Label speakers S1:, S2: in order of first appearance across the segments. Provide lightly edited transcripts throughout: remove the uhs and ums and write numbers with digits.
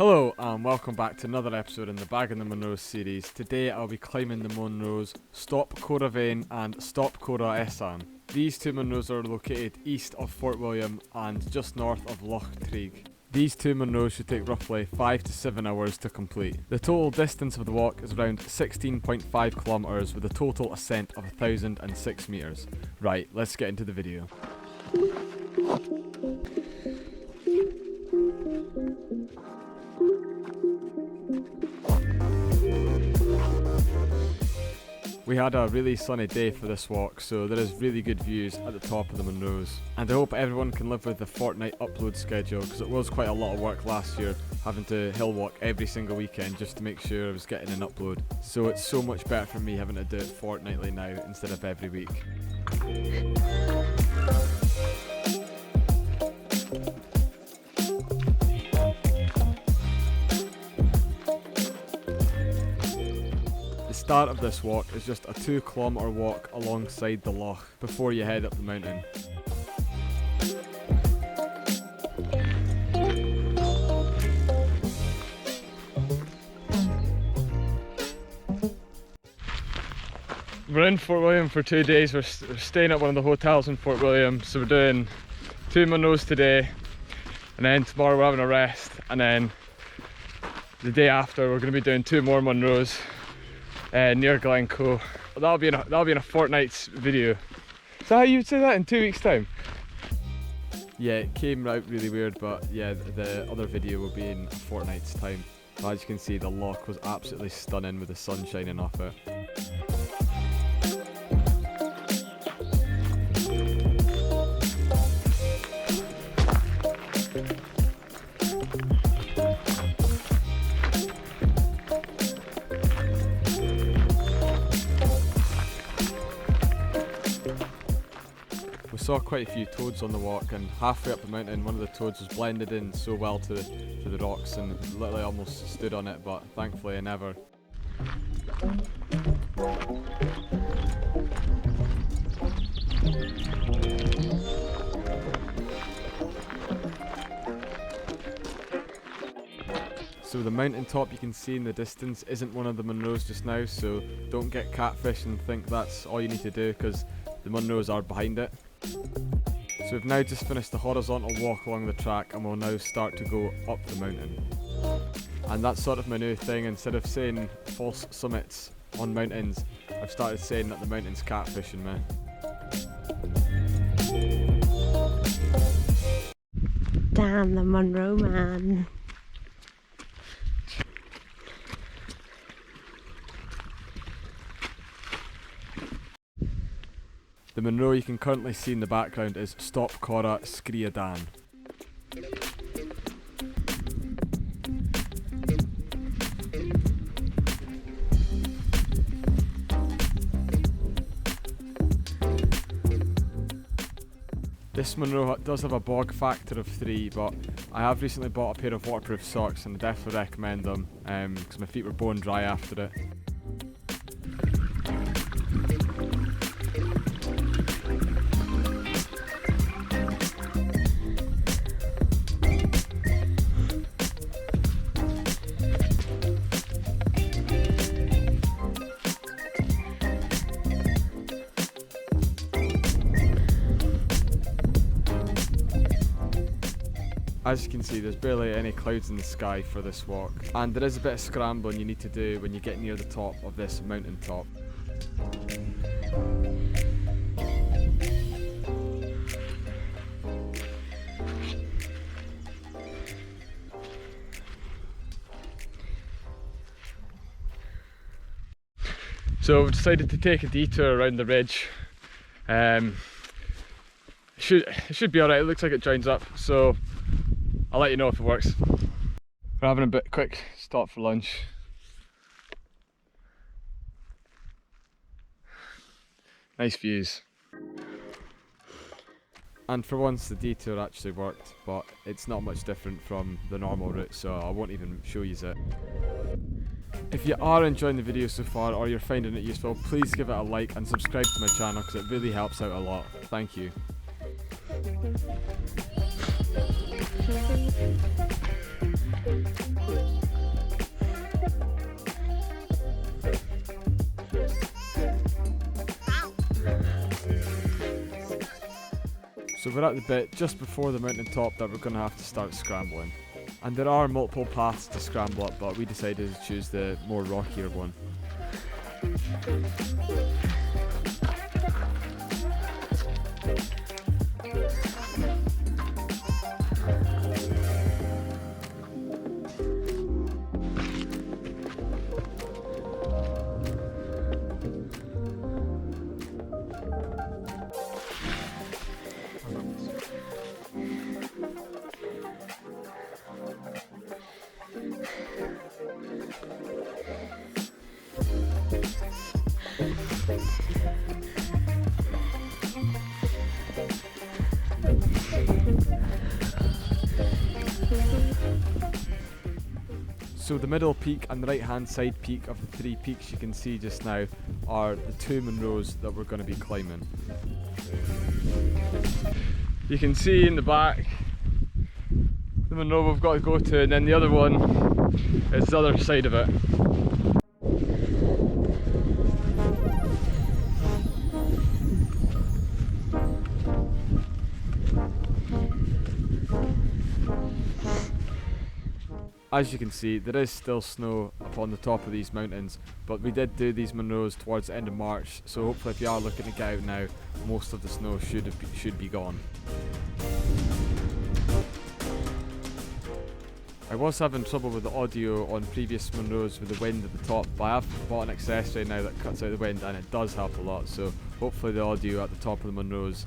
S1: Hello and welcome back to another episode in the Bag in the Munros series. Today I'll be climbing the Munros Stob Coire Easain and Stob Coire Easain. These two Munros are located east of Fort William and just north of Loch Treig. These two Munros should take roughly 5 to 7 hours to complete. The total distance of the walk is around 16.5 kilometres with a total ascent of 1006 metres. Right, let's get into the video. We had a really sunny day for this walk, so there is really good views at the top of the Munros. And I hope everyone can live with the fortnight upload schedule, because it was quite a lot of work last year, having to hill walk every single weekend just to make sure I was getting an upload. So it's so much better for me having to do it fortnightly now instead of every week. The start of this walk is just a 2-kilometre walk alongside the loch before you head up the mountain. We're in Fort William for 2 days. We're staying at one of the hotels in Fort William, so we're doing 2 Munros today, and then tomorrow we're having a rest, and then the day after we're going to be doing 2 more Munros near Glencoe. That'll be in a fortnight's video. Is that how you would say that, in 2 weeks' time? Yeah, it came out really weird, but yeah, the other video will be in a fortnight's time. As you can see, the loch was absolutely stunning with the sun shining off it. We saw quite a few toads on the walk, and halfway up the mountain one of the toads was blended in so well to the rocks and literally almost stood on it, but thankfully I never. So the mountain top you can see in the distance isn't one of the Munros just now, so don't get catfish and think that's all you need to do, because the Munros are behind it. So we've now just finished the horizontal walk along the track, and we'll now start to go up the mountain. And that's sort of my new thing. Instead of saying false summits on mountains, I've started saying that the mountain's catfishing me.
S2: Damn the Munro man.
S1: The Munro you can currently see in the background is Stob Coire Easain. This Munro does have a bog factor of 3, but I have recently bought a pair of waterproof socks and I definitely recommend them because my feet were bone dry after it. As you can see, there's barely any clouds in the sky for this walk, and there is a bit of scrambling you need to do when you get near the top of this mountain top. So we've decided to take a detour around the ridge. It should be alright. It looks like it joins up, so I'll let you know if it works. We're having a quick stop for lunch. Nice views. And for once the detour actually worked, but it's not much different from the normal route, so I won't even show you it. If you are enjoying the video so far, or you're finding it useful, please give it a like and subscribe to my channel because it really helps out a lot. Thank you. So we're at the bit just before the mountain top that we're going to have to start scrambling. And there are multiple paths to scramble up, but we decided to choose the more rockier one. So the middle peak and the right hand side peak of the three peaks you can see just now are the two Munros that we're going to be climbing. You can see in the back the Munro we've got to go to, and then the other one is the other side of it. As you can see, there is still snow upon the top of these mountains, but we did do these Munros towards the end of March, so hopefully if you are looking to get out now, most of the snow should be gone. I was having trouble with the audio on previous Munros with the wind at the top, but I have bought an accessory now that cuts out the wind, and it does help a lot, so hopefully the audio at the top of the Munros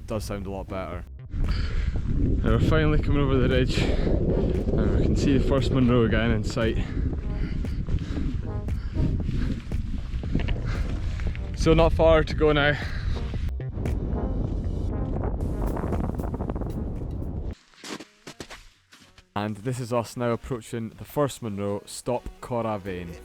S1: does sound a lot better. And we're finally coming over the ridge, and we can see the first Munro again in sight. So not far to go now. And this is us now approaching the first Munro, Stob Coire Easain.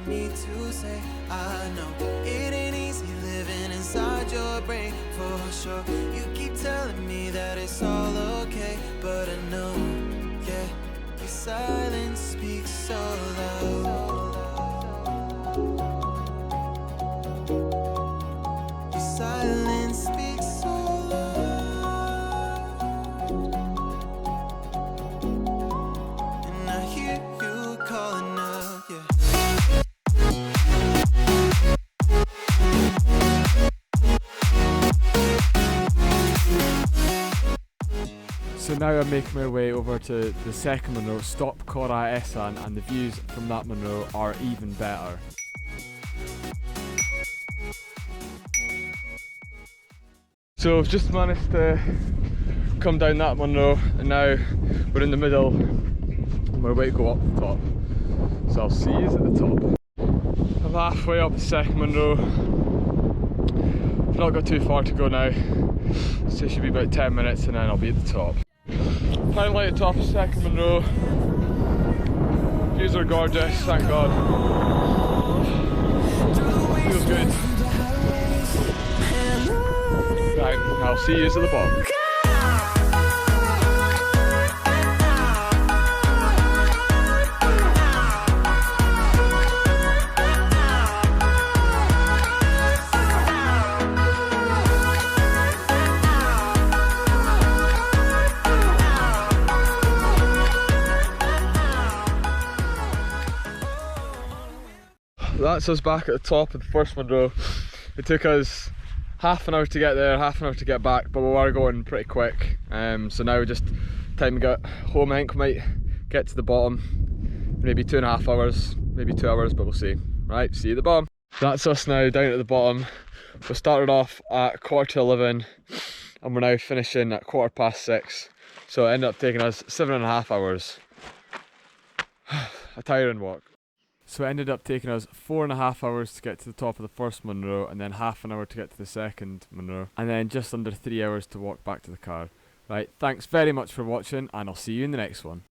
S3: You need to say, I know it ain't easy living inside your brain for sure. You keep telling me that it's all okay, but I know, yeah, your silence speaks so loud. Your silence speaks so loud, and I hear you calling out, yeah.
S1: So now I'm making my way over to the second Munro, Stob Coire Easain, and the views from that Munro are even better. So I've just managed to come down that Munro, and now we're in the middle and we're way to go up the top. So I'll see you at the top. I'm halfway up the second Munro. I've not got too far to go now, so it should be about 10 minutes and then I'll be at the top. Finally at the top of the second Munro. Views are gorgeous, thank God. Feels good. Right, I'll see you at the bottom. That's us back at the top of the first Munro. It took us half an hour to get there, half an hour to get back, but we were going pretty quick. So now just time to get home. I think we might get to the bottom, maybe 2.5 hours, maybe 2 hours, but we'll see. Right, see you at the bottom. That's us now down at the bottom. We started off at 11:15 and we're now finishing at 6:15. So it ended up taking us 7.5 hours. A tiring walk. So it ended up taking us 4.5 hours to get to the top of the first Munro, and then half an hour to get to the second Munro, and then just under 3 hours to walk back to the car. Right, thanks very much for watching, and I'll see you in the next one.